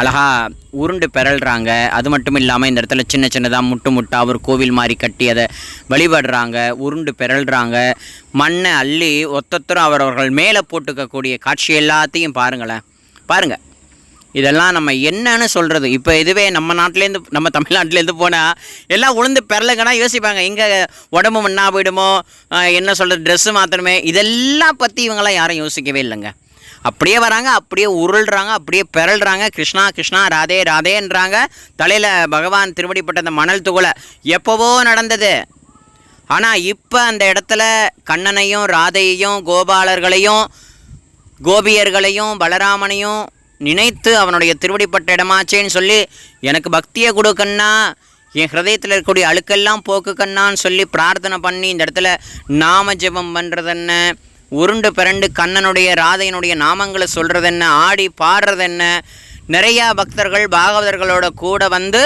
அழகாக உருண்டு பிறல்றாங்க. அது மட்டும் இல்லாமல் இந்த இடத்துல சின்ன சின்னதாக முட்டாக ஒரு கோவில் மாதிரி கட்டி அதை வழிபடுறாங்க, உருண்டு பிறல்றாங்க. மண்ணை அள்ளி ஒத்தொத்தரும் அவரவர்கள் மேலே போட்டுக்கக்கூடிய காட்சி எல்லாத்தையும் பாருங்கள். இதெல்லாம் நம்ம என்னன்னு சொல்கிறது? இப்போ இதுவே நம்ம நாட்டிலேருந்து, நம்ம தமிழ்நாட்டிலேருந்து போனால் எல்லாம் உளுந்து பிறலுங்கன்னா யோசிப்பாங்க, எங்கே உடம்பு மண்ணா போயிடுமோ, என்ன சொல்கிறது, ட்ரெஸ்ஸு மாற்றணுமே, இதெல்லாம் பற்றி இவங்களாம் யாரும் யோசிக்கவே இல்லைங்க. அப்படியே வராங்க, அப்படியே உருள்றாங்க, அப்படியே பிறல்றாங்க, கிருஷ்ணா கிருஷ்ணா ராதே ராதேன்றாங்க. தலையில் பகவான் திருவடிப்பட்ட அந்த மணல் துகளை எப்போவோ நடந்தது. ஆனால் இப்போ அந்த இடத்துல கண்ணனையும் ராதையையும் கோபாலர்களையும் கோபியர்களையும் பலராமனையும் நினைத்து அவனுடைய திருவடிப்பட்ட இடமாச்சேன்னு சொல்லி எனக்கு பக்தியை கொடுக்கண்ணா, என் ஹிருதயத்தில் இருக்கக்கூடிய அழுக்கெல்லாம் போக்கு கண்ணான்னு சொல்லி பிரார்த்தனை பண்ணி இந்த இடத்துல நாம ஜெபம் பண்ணுறது என்ன, உருண்டு பிறண்டு கண்ணனுடைய ராதையினுடைய நாமங்களை சொல்கிறது என்ன, ஆடி பாடுறது என்ன. நிறையா பக்தர்கள் பாகவதர்களோட கூட வந்து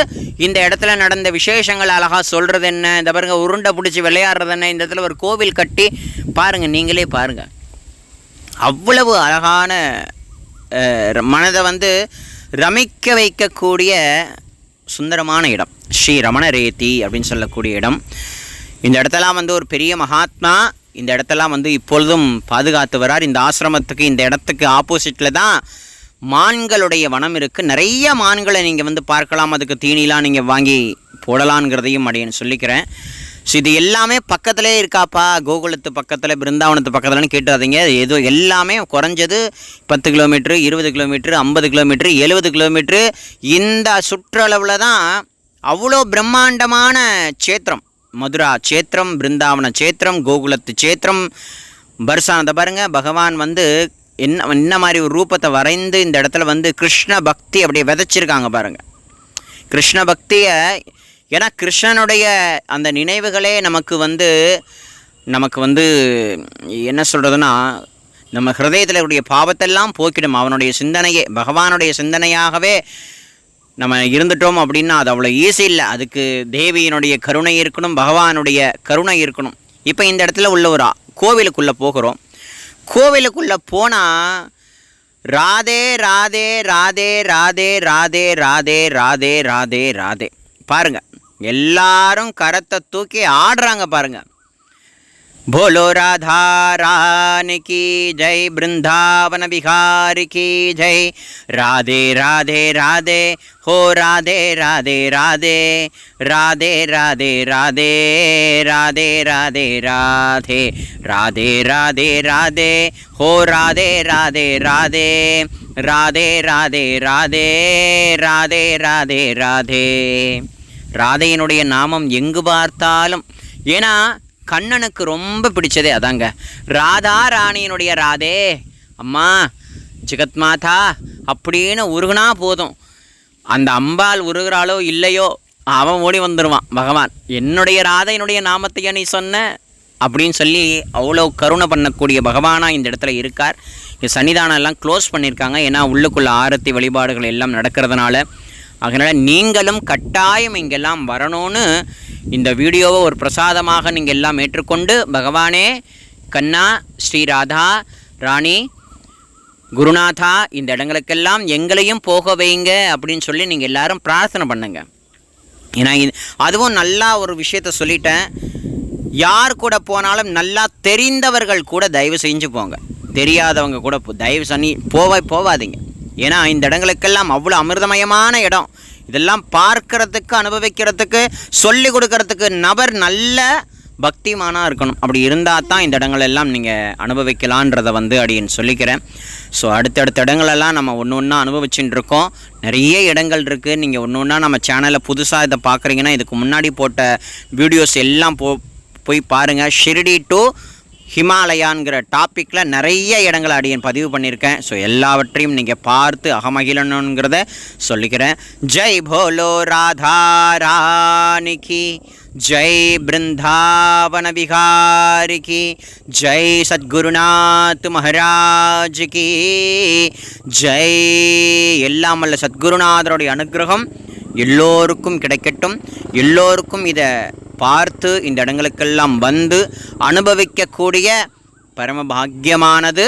இந்த இடத்துல நடந்த விசேஷங்கள் அழகாக சொல்கிறது என்ன. இந்த பாருங்க, உருண்டை பிடிச்சி விளையாடுறது என்ன. இந்த இடத்துல ஒரு கோவில் கட்டி பாருங்கள், நீங்களே பாருங்கள். அவ்வளவு அழகான மனதை வந்து ரமிக்க வைக்கக்கூடிய சுந்தரமான இடம் ஸ்ரீ ரமணரேத்தி அப்படின்னு சொல்லக்கூடிய இடம். இந்த இடத்தெல்லாம் வந்து ஒரு பெரிய மகாத்மா இந்த இடத்தெல்லாம் வந்து இப்பொழுதும் பாதுகாத்து வரார். இந்த ஆசிரமத்துக்கு, இந்த இடத்துக்கு ஆப்போசிட்டில் தான் மான்களுடைய வனம் இருக்குது. நிறைய மான்களை நீங்கள் வந்து பார்க்கலாம். அதுக்கு தீனிலாம் நீங்கள் வாங்கி போடலான்ங்கிறதையும் அடையன்னு சொல்லிக்கிறேன். ஸோ இது எல்லாமே பக்கத்திலே இருக்காப்பா, கோகுலத்து பக்கத்தில், பிருந்தாவனத்து பக்கத்தில்னு கேட்டுறாதீங்க. ஏதோ எல்லாமே குறைஞ்சது 10 கிலோமீட்ரு, 20 கிலோமீட்ரு, 50 கிலோமீட்ரு, 70 கிலோமீட்ரு இந்த சுற்றளவில் தான் அவ்வளோ பிரம்மாண்டமான சேத்திரம். மதுரா சேத்திரம், பிருந்தாவன சேத்திரம், கோகுலத்து சேத்திரம், பர்சானதை பாருங்கள். பகவான் வந்து என்ன மாதிரி ஒரு ரூபத்தை வரைந்து இந்த இடத்துல வந்து கிருஷ்ண பக்தி அப்படியே விதைச்சிருக்காங்க பாருங்கள். கிருஷ்ண பக்தியை, ஏன்னா கிருஷ்ணனுடைய அந்த நினைவுகளே நமக்கு வந்து என்ன சொல்கிறதுனா, நம்ம ஹிருதயத்தில் உடைய பாவத்தெல்லாம் போக்கிடும். அவனுடைய சிந்தனையே, பகவானுடைய சிந்தனையாகவே நம்ம இருந்துட்டோம் அப்படின்னா அது அவ்வளோ ஈஸி இல்லை. அதுக்கு தேவியினுடைய கருணை இருக்கணும், பகவானுடைய கருணை இருக்கணும். இப்போ இந்த இடத்துல உள்ள ஒரு கோவிலுக்குள்ளே போகிறோம். கோவிலுக்குள்ளே போனால் ராதே ராதே ராதே ராதே ராதே ராதே ராதே ராதே ராதே பாருங்கள், எல்லாரும் கரத்தை தூக்கி ஆடுறாங்க பாருங்கள். போலோ ராதா ராணி கி ஜெய், பிருந்தாவன பிகாரி கி ஜெய், ராதே ராதே ராதே ஹோ ராதே ராதே ராதே ராதே ராதே ராதே ராதே ராதே ராதே ராதே ராதே ராதே ஹோ ராதே ராதே ராதே ராதே ராதே ராதே ராதே ராதே ராதே. ராதையினுடைய நாமம் எங்கு பார்த்தாலும், ஏன்னா கண்ணனுக்கு ரொம்ப பிடிச்சதே அதாங்க. ராதா ராணியினுடைய ராதே, அம்மா ஜெகத் மாதா அப்படின்னு உருகுனா போதும், அந்த அம்பாள் உருகிறாளோ இல்லையோ அவன் ஓடி வந்துடுவான் பகவான். என்னுடைய ராதையினுடைய நாமத்தையே நீ சொன்ன அப்படின்னு சொல்லி அவ்வளோ கருணை பண்ணக்கூடிய பகவானாக இந்த இடத்துல இருக்கார். இந்த சன்னிதானம் எல்லாம் க்ளோஸ் பண்ணியிருக்காங்க, ஏன்னா உள்ளுக்குள்ள ஆரத்தி வழிபாடுகள் எல்லாம் நடக்கிறதுனால. அதனால் நீங்களும் கட்டாயம் இங்கெல்லாம் வரணும்னு இந்த வீடியோவை ஒரு பிரசாதமாக நீங்கள் எல்லாம் ஏற்றுக்கொண்டு, பகவானே கண்ணா, ஸ்ரீ ராதா ராணி, குருநாதா இந்த இடங்களுக்கெல்லாம் எங்களையும் போக வைங்க அப்படின்னு சொல்லி நீங்கள் எல்லாரும் பிரார்த்தனை பண்ணுங்க. ஏன்னா அதுவும் நல்லா ஒரு விஷயத்த சொல்லிட்டேன், யார் கூட போனாலும் நல்லா தெரிந்தவர்கள் கூட தயவு செஞ்சு போங்க, தெரியாதவங்க கூட தயவு பண்ணி போவாதீங்க. ஏன்னா இந்த இடங்களுக்கெல்லாம் அவ்வளோ அமிர்தமயமான இடம். இதெல்லாம் பார்க்கறதுக்கு, அனுபவிக்கிறதுக்கு, சொல்லி கொடுக்கறதுக்கு நபர் நல்ல பக்திமானாக இருக்கணும். அப்படி இருந்தால் தான் இந்த இடங்களெல்லாம் நீங்கள் அனுபவிக்கலான்றதை அடியேன்னு சொல்லிக்கிறேன். ஸோ அடுத்தடுத்த இடங்களெல்லாம் நம்ம ஒன்று ஒன்றா அனுபவிச்சுட்டு இருக்கோம். நிறைய இடங்கள் இருக்குது. நீங்கள் ஒன்று ஒன்றா நம்ம சேனலில் புதுசாக இதை பார்க்குறீங்கன்னா இதுக்கு முன்னாடி போட்ட வீடியோஸ் எல்லாம் போய் பாருங்கள். ஷிரடி டு ஹிமாலயான்கிற டாப்பிக்கில் நிறைய இடங்களை அடியேன் பதிவு பண்ணியிருக்கேன். ஸோ எல்லாவற்றையும் நீங்கள் பார்த்து அகமகிழணுங்கிறத சொல்லிக்கிறேன். ஜெய் போலோ ராதா ராணி கி ஜெய், பிருந்தாவன பிகாரி கி ஜெய், சத்குருநாத் மகாராஜ் கி ஜெய். எல்லாம் வல்ல சத்குருநாதருடைய அனுகிரகம் எல்லோருக்கும் கிடைக்கட்டும். எல்லோருக்கும் இதை பார்த்து இந்த இடங்களுக்கெல்லாம் வந்து அனுபவிக்கக்கூடிய பரமபாக்கியமானது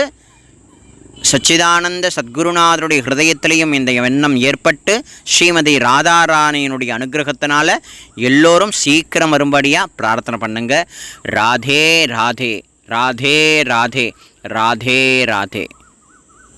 சச்சிதானந்த சத்குருநாதருடைய ஹிருதயத்திலையும் இந்த எண்ணம் ஏற்பட்டு ஸ்ரீமதி ராதாராணியினுடைய அனுகிரகத்தினால எல்லோரும் சீக்கிரம் வரும்படியாக பிரார்த்தனை பண்ணுங்க. ராதே ராதே ராதே ராதே ராதே ராதே.